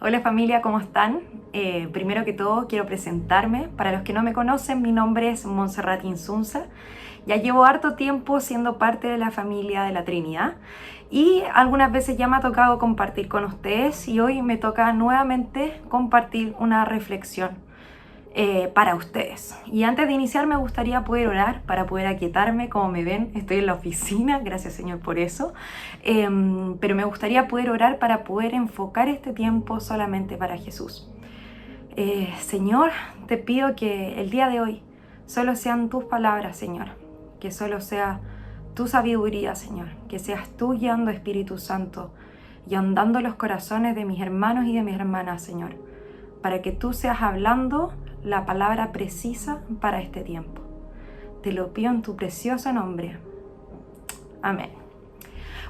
Hola familia, ¿cómo están? Primero que todo quiero presentarme. Para los que no me conocen, mi nombre es Montserrat Insunza. Ya llevo harto tiempo siendo parte de la familia de la Trinidad y algunas veces ya me ha tocado compartir con ustedes y hoy me toca nuevamente compartir una reflexión para ustedes. Y antes de iniciar me gustaría poder orar para poder aquietarme. Como me ven, estoy en la oficina, gracias Señor por eso, pero me gustaría poder orar para poder enfocar este tiempo solamente para Jesús. Señor, te pido que el día de hoy solo sean tus palabras, Señor, que solo sea tu sabiduría, Señor, que seas tú guiando, Espíritu Santo, y ahondando los corazones de mis hermanos y de mis hermanas, Señor, para que tú seas hablando la palabra precisa para este tiempo. Te lo pido en tu precioso nombre. Amén.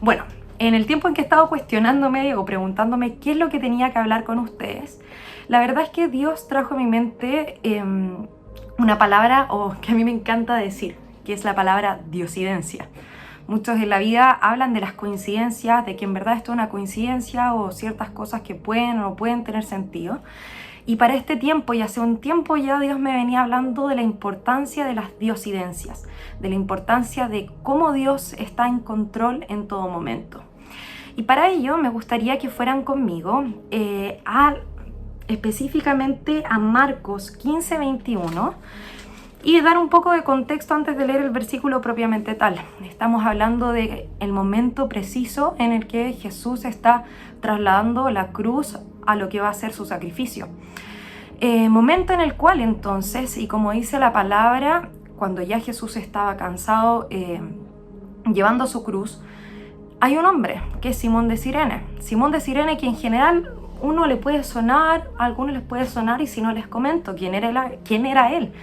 Bueno, en el tiempo en que he estado cuestionándome o preguntándome qué es lo que tenía que hablar con ustedes, la verdad es que Dios trajo a mi mente una palabra que a mí me encanta decir, que es la palabra diosidencia. Muchos en la vida hablan de las coincidencias, de que en verdad esto es una coincidencia o ciertas cosas que pueden o no pueden tener sentido. Y para este tiempo, y hace un tiempo ya, Dios me venía hablando de la importancia de las diosidencias, de la importancia de cómo Dios está en control en todo momento. Y para ello me gustaría que fueran conmigo específicamente a Marcos 15:21 y dar un poco de contexto antes de leer el versículo propiamente tal. Estamos hablando del momento preciso en el que Jesús está trasladando la cruz a lo que va a ser su sacrificio. Momento en el cual entonces, y como dice la palabra, cuando ya Jesús estaba cansado llevando su cruz, hay un hombre que es Simón de Cirene. Simón de Cirene, que en general uno le puede sonar, a algunos les puede sonar, y si no les comento quién era él.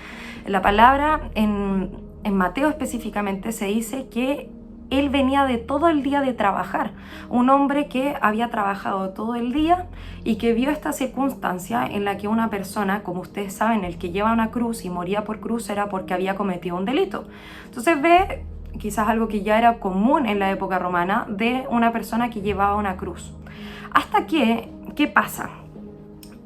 La palabra en Mateo específicamente se dice que él venía de todo el día de trabajar, un hombre que había trabajado todo el día y que vio esta circunstancia en la que una persona, como ustedes saben, el que lleva una cruz y moría por cruz era porque había cometido un delito. Entonces ve quizás algo que ya era común en la época romana de una persona que llevaba una cruz. Hasta que, ¿qué pasa?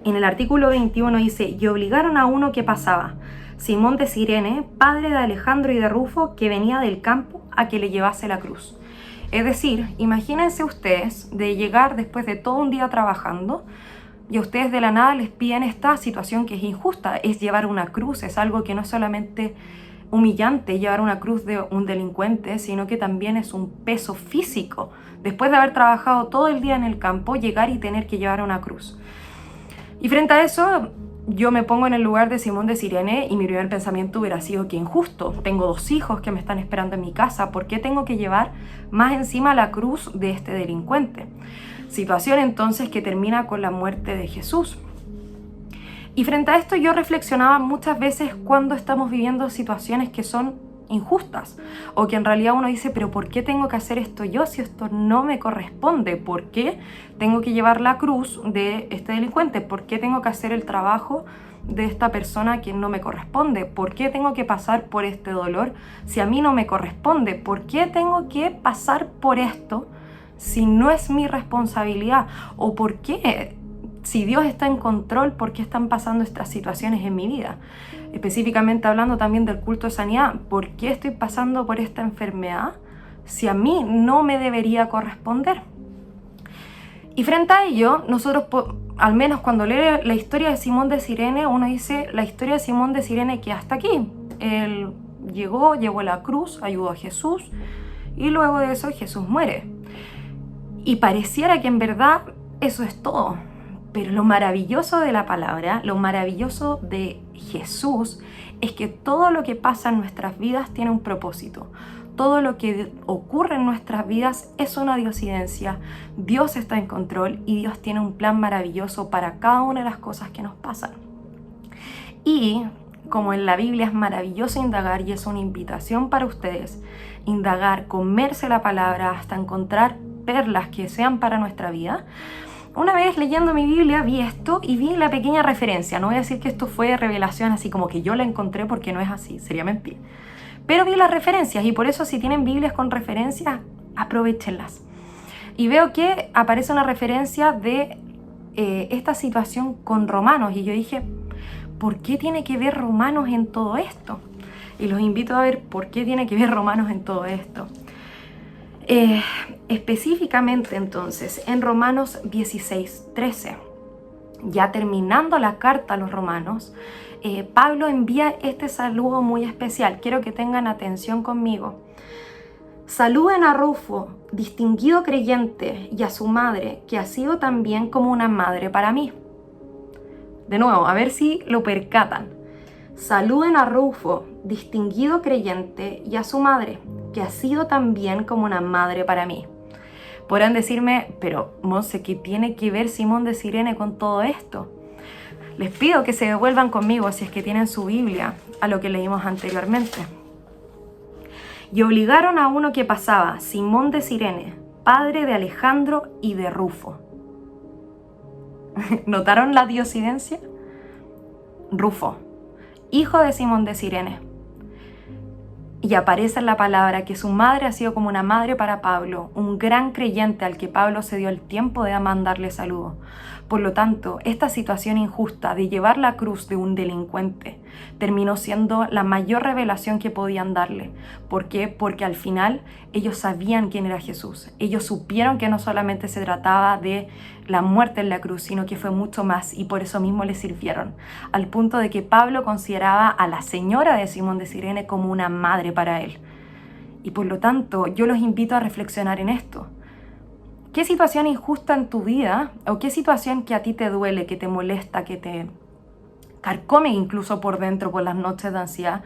En el artículo 21 dice, y obligaron a uno que pasaba, Simón de Cirene, padre de Alejandro y de Rufo, que venía del campo, a que le llevase la cruz. Es decir, imagínense ustedes de llegar después de todo un día trabajando y a ustedes de la nada les piden esta situación que es injusta, es llevar una cruz, es algo que no es solamente humillante llevar una cruz de un delincuente, sino que también es un peso físico. Después de haber trabajado todo el día en el campo, llegar y tener que llevar una cruz. Y frente a eso, yo me pongo en el lugar de Simón de Cirene y mi primer pensamiento hubiera sido que injusto. Tengo 2 hijos que me están esperando en mi casa. ¿Por qué tengo que llevar más encima la cruz de este delincuente? Situación entonces que termina con la muerte de Jesús. Y frente a esto yo reflexionaba muchas veces cuando estamos viviendo situaciones que son injustas o que en realidad uno dice, pero ¿por qué tengo que hacer esto yo si esto no me corresponde? ¿Por qué tengo que llevar la cruz de este delincuente? ¿Por qué tengo que hacer el trabajo de esta persona que no me corresponde? ¿Por qué tengo que pasar por este dolor si a mí no me corresponde? ¿Por qué tengo que pasar por esto si no es mi responsabilidad? ¿O por qué, si Dios está en control, por qué están pasando estas situaciones en mi vida? Específicamente hablando también del culto de sanidad, ¿por qué estoy pasando por esta enfermedad si a mí no me debería corresponder? Y frente a ello, nosotros, al menos cuando lee la historia de Simón de Cirene, uno dice, la historia de Simón de Cirene que hasta aquí. Él llevó la cruz, ayudó a Jesús, y luego de eso Jesús muere. Y pareciera que en verdad eso es todo. Pero lo maravilloso de la palabra, lo maravilloso de Jesús, es que todo lo que pasa en nuestras vidas tiene un propósito. Todo lo que ocurre en nuestras vidas es una diosidencia. Dios está en control y Dios tiene un plan maravilloso para cada una de las cosas que nos pasan. Y como en la Biblia es maravilloso indagar y es una invitación para ustedes, indagar, comerse la palabra hasta encontrar perlas que sean para nuestra vida. Una vez leyendo mi Biblia vi esto y vi la pequeña referencia. No voy a decir que esto fue revelación así como que yo la encontré, porque no es así, sería mentir. Pero vi las referencias y por eso si tienen Biblias con referencias, aprovéchenlas. Y veo que aparece una referencia de esta situación con Romanos y yo dije, ¿por qué tiene que ver Romanos en todo esto? Y los invito a ver por qué tiene que ver Romanos en todo esto. Específicamente entonces en Romanos 16:13, ya terminando la carta a los romanos, Pablo envía este saludo muy especial. Quiero que tengan atención conmigo. Saluden a Rufo, distinguido creyente, y a su madre, que ha sido también como una madre para mí. De nuevo, a ver si lo percatan. Saluden a Rufo, distinguido creyente, y a su madre, que ha sido también como una madre para mí. Podrán decirme, pero Monse, ¿qué tiene que ver Simón de Cirene con todo esto? Les pido que se devuelvan conmigo, si es que tienen su Biblia, a lo que leímos anteriormente. Y obligaron a uno que pasaba, Simón de Cirene, padre de Alejandro y de Rufo. ¿Notaron la diosidencia? Rufo, hijo de Simón de Cirene. Y aparece en la palabra que su madre ha sido como una madre para Pablo, un gran creyente al que Pablo se dio el tiempo de mandarle saludos. Por lo tanto, esta situación injusta de llevar la cruz de un delincuente terminó siendo la mayor revelación que podían darle. ¿Por qué? Porque al final ellos sabían quién era Jesús. Ellos supieron que no solamente se trataba de la muerte en la cruz, sino que fue mucho más, y por eso mismo le sirvieron. Al punto de que Pablo consideraba a la señora de Simón de Cirene como una madre para él. Y por lo tanto, yo los invito a reflexionar en esto. ¿Qué situación injusta en tu vida, o qué situación que a ti te duele, que te molesta, que te carcome incluso por dentro por las noches de ansiedad,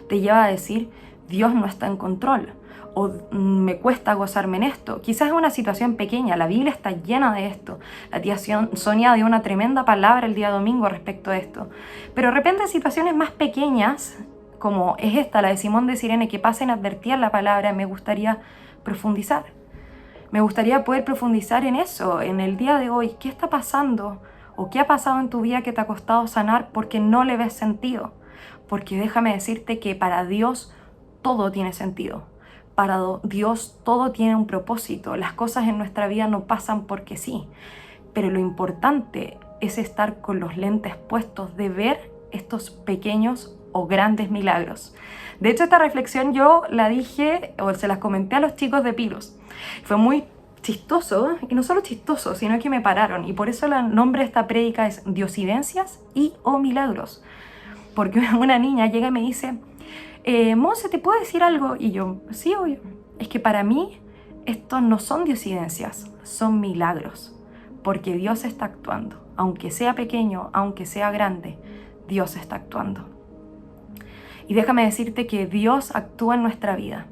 te lleva a decir, Dios no está en control, o me cuesta gozarme en esto? Quizás es una situación pequeña, la Biblia está llena de esto. La tía Sonia dio una tremenda palabra el día domingo respecto a esto. Pero de repente situaciones más pequeñas, como es esta, la de Simón de Cirene, que pasa inadvertida en la palabra, me gustaría profundizar. Me gustaría poder profundizar en eso, en el día de hoy. ¿Qué está pasando? ¿O qué ha pasado en tu vida que te ha costado sanar porque no le ves sentido? Porque déjame decirte que para Dios todo tiene sentido. Para Dios todo tiene un propósito. Las cosas en nuestra vida no pasan porque sí. Pero lo importante es estar con los lentes puestos de ver estos pequeños o grandes milagros. De hecho, esta reflexión yo la dije o se las comenté a los chicos de Pilos. Fue muy chistoso, y no solo chistoso, sino que me pararon. Y por eso el nombre de esta prédica es Diosidencias y o Milagros. Porque una niña llega y me dice, Monse, ¿te puedo decir algo? Y yo, sí, obvio. Es que para mí estos no son diosidencias, son milagros. Porque Dios está actuando. Aunque sea pequeño, aunque sea grande, Dios está actuando. Y déjame decirte que Dios actúa en nuestra vida.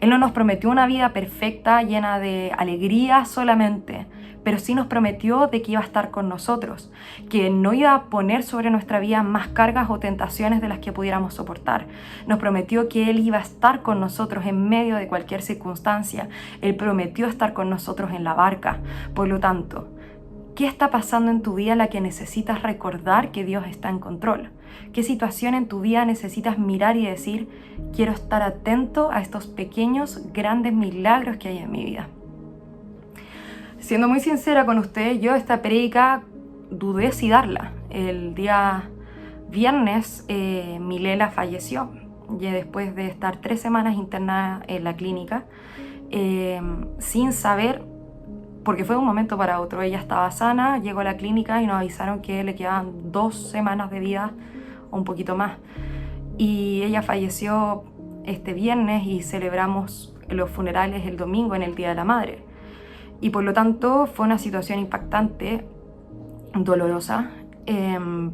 Él no nos prometió una vida perfecta, llena de alegría solamente, pero sí nos prometió de que iba a estar con nosotros, que no iba a poner sobre nuestra vida más cargas o tentaciones de las que pudiéramos soportar. Nos prometió que Él iba a estar con nosotros en medio de cualquier circunstancia. Él prometió estar con nosotros en la barca. Por lo tanto, ¿qué está pasando en tu vida en la que necesitas recordar que Dios está en control? ¿Qué situación en tu vida necesitas mirar y decir, quiero estar atento a estos pequeños, grandes milagros que hay en mi vida? Siendo muy sincera con ustedes, yo esta prédica dudé si darla. El día viernes Milela falleció, y después de estar 3 semanas internada en la clínica, sin saber, porque fue de un momento para otro. Ella estaba sana, llegó a la clínica y nos avisaron que le quedaban 2 semanas de vida o un poquito más. Y ella falleció este viernes y celebramos los funerales el domingo, en el Día de la Madre. Y por lo tanto fue una situación impactante, dolorosa,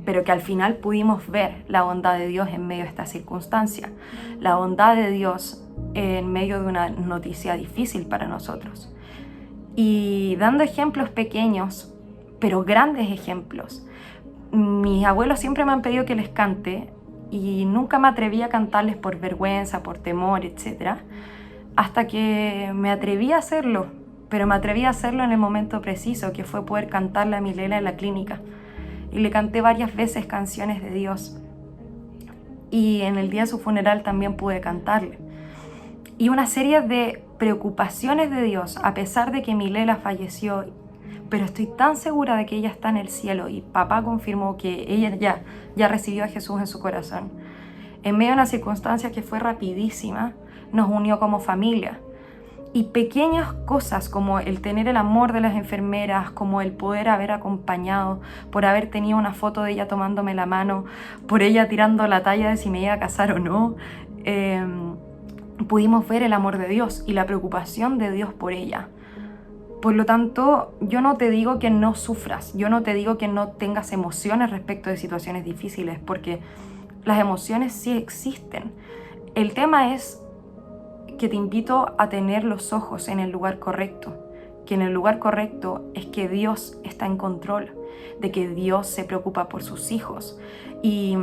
pero que al final pudimos ver la bondad de Dios en medio de esta circunstancia. La bondad de Dios en medio de una noticia difícil para nosotros. Y dando ejemplos pequeños, pero grandes ejemplos. Mis abuelos siempre me han pedido que les cante y nunca me atreví a cantarles por vergüenza, por temor, etc. Hasta que me atreví a hacerlo, pero me atreví a hacerlo en el momento preciso, que fue poder cantarle a Milela en la clínica. Y le canté varias veces canciones de Dios. Y en el día de su funeral también pude cantarle. Y una serie de preocupaciones de Dios, a pesar de que Milela falleció, pero estoy tan segura de que ella está en el cielo y papá confirmó que ella ya recibió a Jesús en su corazón. En medio de una circunstancia que fue rapidísima, nos unió como familia. Y pequeñas cosas como el tener el amor de las enfermeras, como el poder haber acompañado, por haber tenido una foto de ella tomándome la mano, por ella tirando la talla de si me iba a casar o no, pudimos ver el amor de Dios y la preocupación de Dios por ella. Por lo tanto, yo no te digo que no sufras, yo no te digo que no tengas emociones respecto de situaciones difíciles, porque las emociones sí existen. El tema es que te invito a tener los ojos en el lugar correcto, que en el lugar correcto es que Dios está en control, de que Dios se preocupa por sus hijos y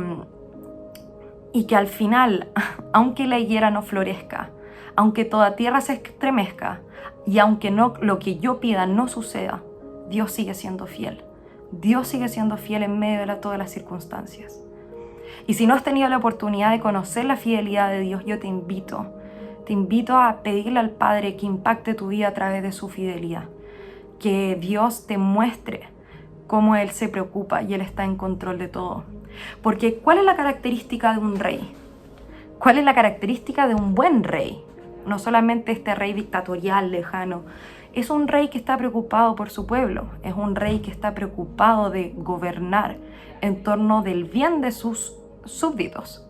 que al final, aunque la higuera no florezca, aunque toda tierra se estremezca y aunque no, lo que yo pida no suceda, Dios sigue siendo fiel. Dios sigue siendo fiel en medio de todas las circunstancias. Y si no has tenido la oportunidad de conocer la fidelidad de Dios, yo te invito a pedirle al Padre que impacte tu vida a través de su fidelidad. Que Dios te muestre cómo Él se preocupa y Él está en control de todo. Porque ¿cuál es la característica de un rey? ¿Cuál es la característica de un buen rey? No solamente este rey dictatorial, lejano. Es un rey que está preocupado por su pueblo. Es un rey que está preocupado de gobernar en torno del bien de sus súbditos.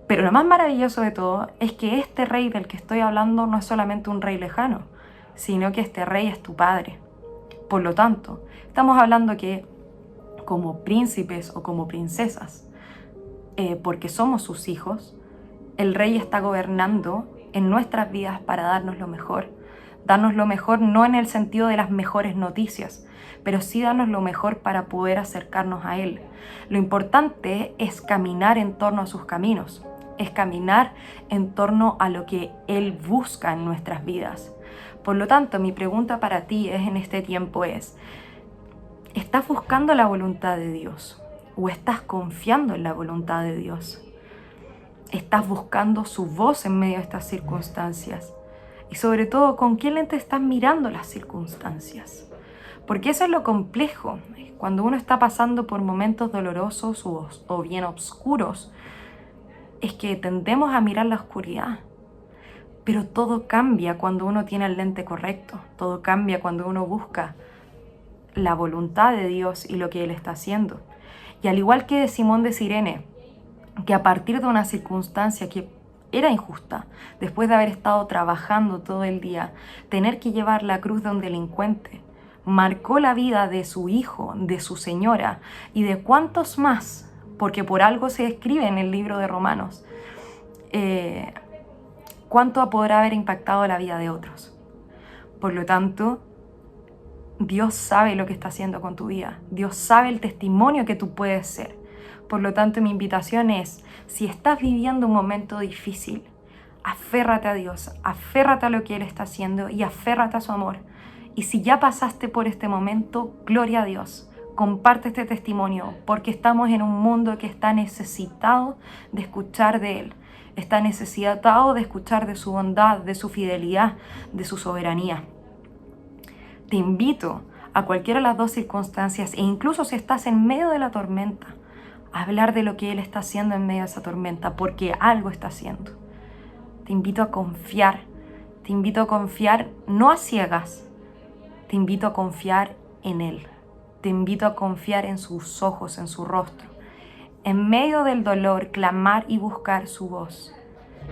Pero lo más maravilloso de todo es que este rey del que estoy hablando no es solamente un rey lejano, sino que este rey es tu padre. Por lo tanto, estamos hablando que como príncipes o como princesas, porque somos sus hijos, el rey está gobernando en nuestras vidas para darnos lo mejor. Darnos lo mejor no en el sentido de las mejores noticias, pero sí darnos lo mejor para poder acercarnos a Él. Lo importante es caminar en torno a sus caminos, es caminar en torno a lo que Él busca en nuestras vidas. Por lo tanto, mi pregunta para ti en este tiempo es, ¿estás buscando la voluntad de Dios o estás confiando en la voluntad de Dios? ¿Estás buscando su voz en medio de estas circunstancias? Y sobre todo, ¿con qué lente estás mirando las circunstancias? Porque eso es lo complejo. Cuando uno está pasando por momentos dolorosos o bien oscuros, es que tendemos a mirar la oscuridad. Pero todo cambia cuando uno tiene el lente correcto. Todo cambia cuando uno busca la voluntad de Dios y lo que Él está haciendo. Y al igual que de Simón de Cirene, que a partir de una circunstancia que era injusta, después de haber estado trabajando todo el día, tener que llevar la cruz de un delincuente, marcó la vida de su hijo, de su señora y de cuantos más, porque por algo se escribe en el libro de Romanos, cuánto podrá haber impactado la vida de otros. Por lo tanto, Dios sabe lo que está haciendo con tu vida. Dios sabe el testimonio que tú puedes ser. Por lo tanto, mi invitación es, si estás viviendo un momento difícil, aférrate a Dios, aférrate a lo que Él está haciendo y aférrate a su amor. Y si ya pasaste por este momento, gloria a Dios. Comparte este testimonio, porque estamos en un mundo que está necesitado de escuchar de Él. Está necesitado de escuchar de su bondad, de su fidelidad, de su soberanía. Te invito a cualquiera de las dos circunstancias, e incluso si estás en medio de la tormenta, a hablar de lo que Él está haciendo en medio de esa tormenta, porque algo está haciendo. Te invito a confiar no a ciegas, te invito a confiar en Él, te invito a confiar en sus ojos, en su rostro. En medio del dolor, clamar y buscar su voz,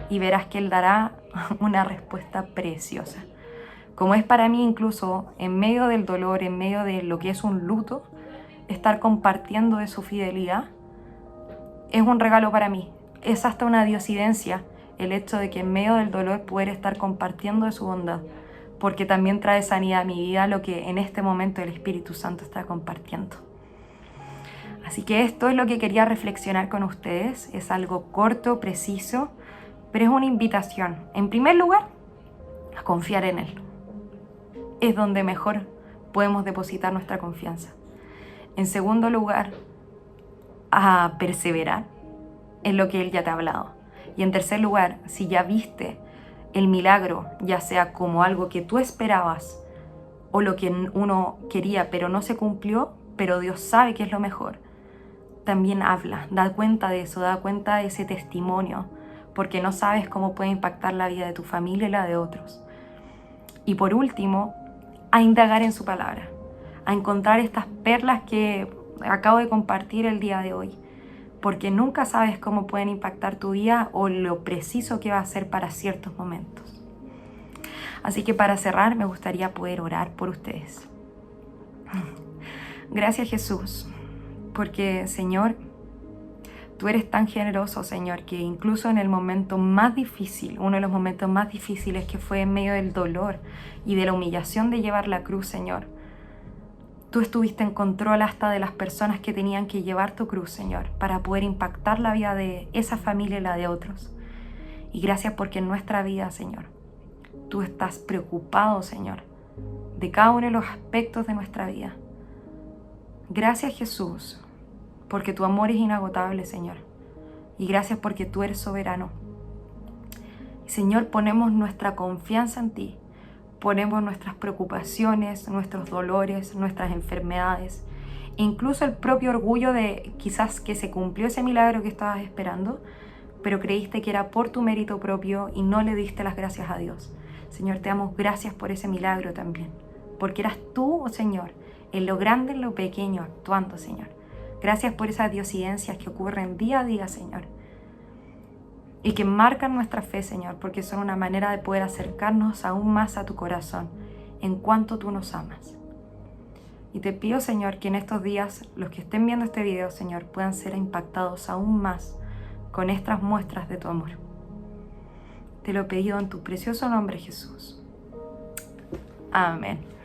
y verás que Él dará una respuesta preciosa. Como es para mí incluso, en medio del dolor, en medio de lo que es un luto, estar compartiendo de su fidelidad, es un regalo para mí. Es hasta una diosidencia el hecho de que en medio del dolor poder estar compartiendo de su bondad, porque también trae sanidad a mi vida lo que en este momento el Espíritu Santo está compartiendo. Así que esto es lo que quería reflexionar con ustedes. Es algo corto, preciso, pero es una invitación. En primer lugar, a confiar en Él. Es donde mejor podemos depositar nuestra confianza. En segundo lugar, a perseverar en lo que Él ya te ha hablado. Y en tercer lugar, si ya viste el milagro, ya sea como algo que tú esperabas o lo que uno quería pero no se cumplió, pero Dios sabe que es lo mejor, también habla, da cuenta de eso, da cuenta de ese testimonio, porque no sabes cómo puede impactar la vida de tu familia y la de otros. Y por último, a indagar en su palabra, a encontrar estas perlas que acabo de compartir el día de hoy, porque nunca sabes cómo pueden impactar tu vida o lo preciso que va a ser para ciertos momentos. Así que para cerrar, me gustaría poder orar por ustedes. Gracias, Jesús, porque, Señor, tú eres tan generoso, Señor, que incluso en el momento más difícil, uno de los momentos más difíciles que fue en medio del dolor y de la humillación de llevar la cruz, Señor, tú estuviste en control hasta de las personas que tenían que llevar tu cruz, Señor, para poder impactar la vida de esa familia y la de otros. Y gracias porque en nuestra vida, Señor, tú estás preocupado, Señor, de cada uno de los aspectos de nuestra vida. Gracias, Jesús, porque tu amor es inagotable, Señor. Y gracias porque tú eres soberano. Señor, ponemos nuestra confianza en ti. Ponemos nuestras preocupaciones, nuestros dolores, nuestras enfermedades, e incluso el propio orgullo de quizás que se cumplió ese milagro que estabas esperando, pero creíste que era por tu mérito propio y no le diste las gracias a Dios. Señor, te damos gracias por ese milagro también, porque eras tú, oh Señor, en lo grande, en lo pequeño, actuando, Señor. Gracias por esas diosidencias que ocurren día a día, Señor, y que marcan nuestra fe, Señor, porque son una manera de poder acercarnos aún más a tu corazón en cuanto tú nos amas. Y te pido, Señor, que en estos días los que estén viendo este video, Señor, puedan ser impactados aún más con estas muestras de tu amor. Te lo he pedido en tu precioso nombre, Jesús. Amén.